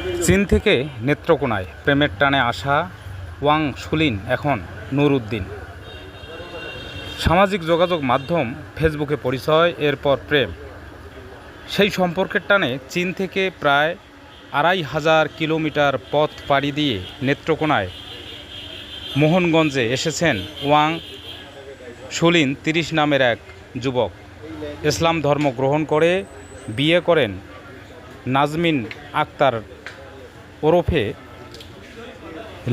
চীন থেকে নেত্রকোনায় প্রেমের টানে আসা ওয়াং শুলিন এখন নুরউদ্দিন। সামাজিক যোগাযোগ মাধ্যম ফেসবুকে পরিচয়, এরপর প্রেম। সেই সম্পর্কের টানে চীন থেকে প্রায় ২৫০০ কিলোমিটার পথ পাড়ি দিয়ে নেত্রকোনায় মোহনগঞ্জে এসেছেন ওয়াং শুলিন ৩০ নামের এক যুবক। ইসলাম ধর্ম গ্রহণ করে বিয়ে করেন নাজমিন আক্তার ওরফে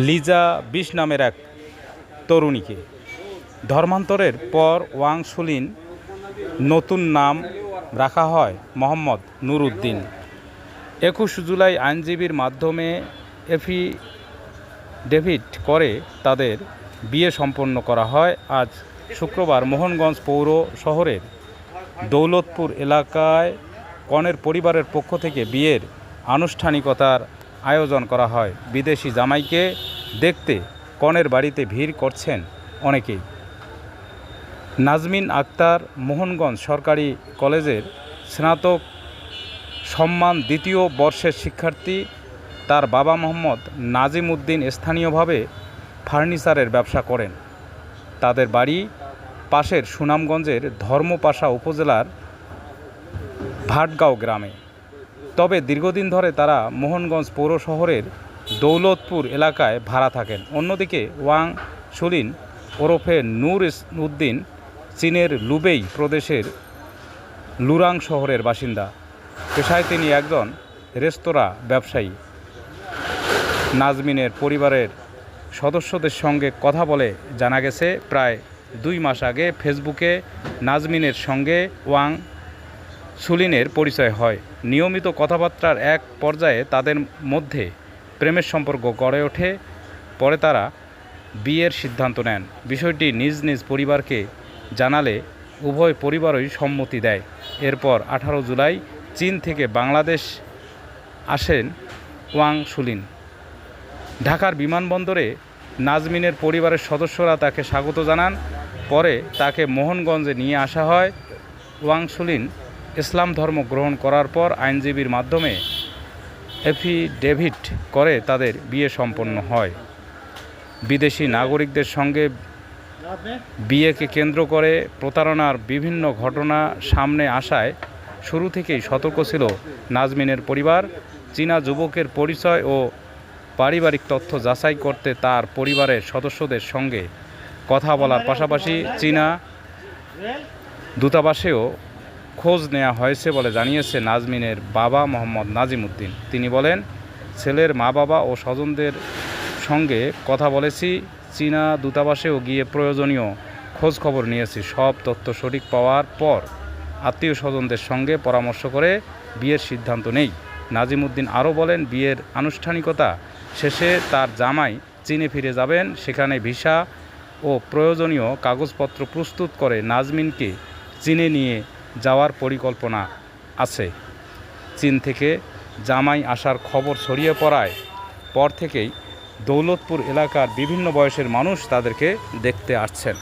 লিজা ২০ নামের এক তরুণীকে। ধর্মান্তরের পর ওয়াং শুলিন নতুন নাম রাখা হয় মোহাম্মদ নুরউদ্দিন। ২১ জুলাই আইনজীবীর মাধ্যমে এফিডেভিট করে তাদের বিয়ে সম্পন্ন করা হয়। আজ শুক্রবার মোহনগঞ্জ পৌর শহরের দৌলতপুর এলাকায় কনের পরিবারের পক্ষ থেকে বিয়ের আনুষ্ঠানিকতার আয়োজন করা হয়। বিদেশি জামাইকে দেখতে কনের বাড়িতে ভিড় করছেন অনেকেই। নাজমিন আক্তার মোহনগঞ্জ সরকারি কলেজের স্নাতক সম্মান ২য় বর্ষের শিক্ষার্থী। তার বাবা মোহাম্মদ নাজিম উদ্দিন স্থানীয়ভাবে ফার্নিচারের ব্যবসা করেন। তাদের বাড়ি পাশের সুনামগঞ্জের ধর্মপাশা উপজেলার ভাটগাঁও গ্রামে। তবে দীর্ঘদিন ধরে তারা মোহনগঞ্জ পৌর শহরের দৌলতপুর এলাকায় ভাড়া থাকেন। অন্যদিকে ওয়াং শুলিন ওরফে নূর উদ্দিন চীনের লুবেই প্রদেশের লুরাং শহরের বাসিন্দা। পেশায় তিনি একজন রেস্তোরাঁ ব্যবসায়ী। নাজমিনের পরিবারের সদস্যদের সঙ্গে কথা বলে জানা গেছে, প্রায় ২ মাস আগে ফেসবুকে নাজমিনের সঙ্গে ওয়াং শুলিনের পরিচয় হয়। নিয়মিত কথাবার্তার এক পর্যায়ে তাদের মধ্যে প্রেমের সম্পর্ক গড়ে ওঠে। পরে তারা বিয়ের সিদ্ধান্ত নেন। বিষয়টি নিজ নিজ পরিবারকে জানালে উভয় পরিবারই সম্মতি দেয়। এরপর ১৮ জুলাই চীন থেকে বাংলাদেশ আসেন ওয়াং শুলিন। ঢাকার বিমানবন্দরে নাজমিনের পরিবারের সদস্যরা তাকে স্বাগত জানান। পরে তাকে মোহনগঞ্জে নিয়ে আসা হয়। ওয়াং শুলিন ইসলাম ধর্ম গ্রহণ করার পর আইনজীবীর মাধ্যমে এফিডেভিট করে তাদের বিয়ে সম্পন্ন হয়। বিদেশি নাগরিকদের সঙ্গে বিয়েকে কেন্দ্র করে প্রতারণার বিভিন্ন ঘটনা সামনে আসায় শুরু থেকেই সতর্ক ছিল নাজমিনের পরিবার। চীনা যুবকের পরিচয় ও পারিবারিক তথ্য যাচাই করতে তার পরিবারের সদস্যদের সঙ্গে কথা বলার পাশাপাশি চীনা দূতাবাসেও খোঁজ নেওয়া হয়েছে বলে জানিয়েছে নাজমিনের বাবা মোহাম্মদ নাজিম উদ্দিন। তিনি বলেন, ছেলের মা বাবা ও স্বজনদের সঙ্গে কথা বলেছি, চীনা দূতাবাসেও গিয়ে প্রয়োজনীয় খোঁজ খবর নিয়েছি। সব তথ্য সঠিক পাওয়ার পর আত্মীয় স্বজনদের সঙ্গে পরামর্শ করে বিয়ের সিদ্ধান্ত নেই। নাজিম উদ্দিন আরও বলেন, বিয়ের আনুষ্ঠানিকতা শেষে তার জামাই চীনে ফিরে যাবেন। সেখানে ভিসা ও প্রয়োজনীয় কাগজপত্র প্রস্তুত করে নাজমিনকে চীনে নিয়ে যাওয়ার পরিকল্পনা আছে। চীন থেকে জামাই আসার খবর ছড়িয়ে পড়ায় পর থেকেই দৌলতপুর এলাকার বিভিন্ন বয়সের মানুষ তাদেরকে দেখতে আসছেন।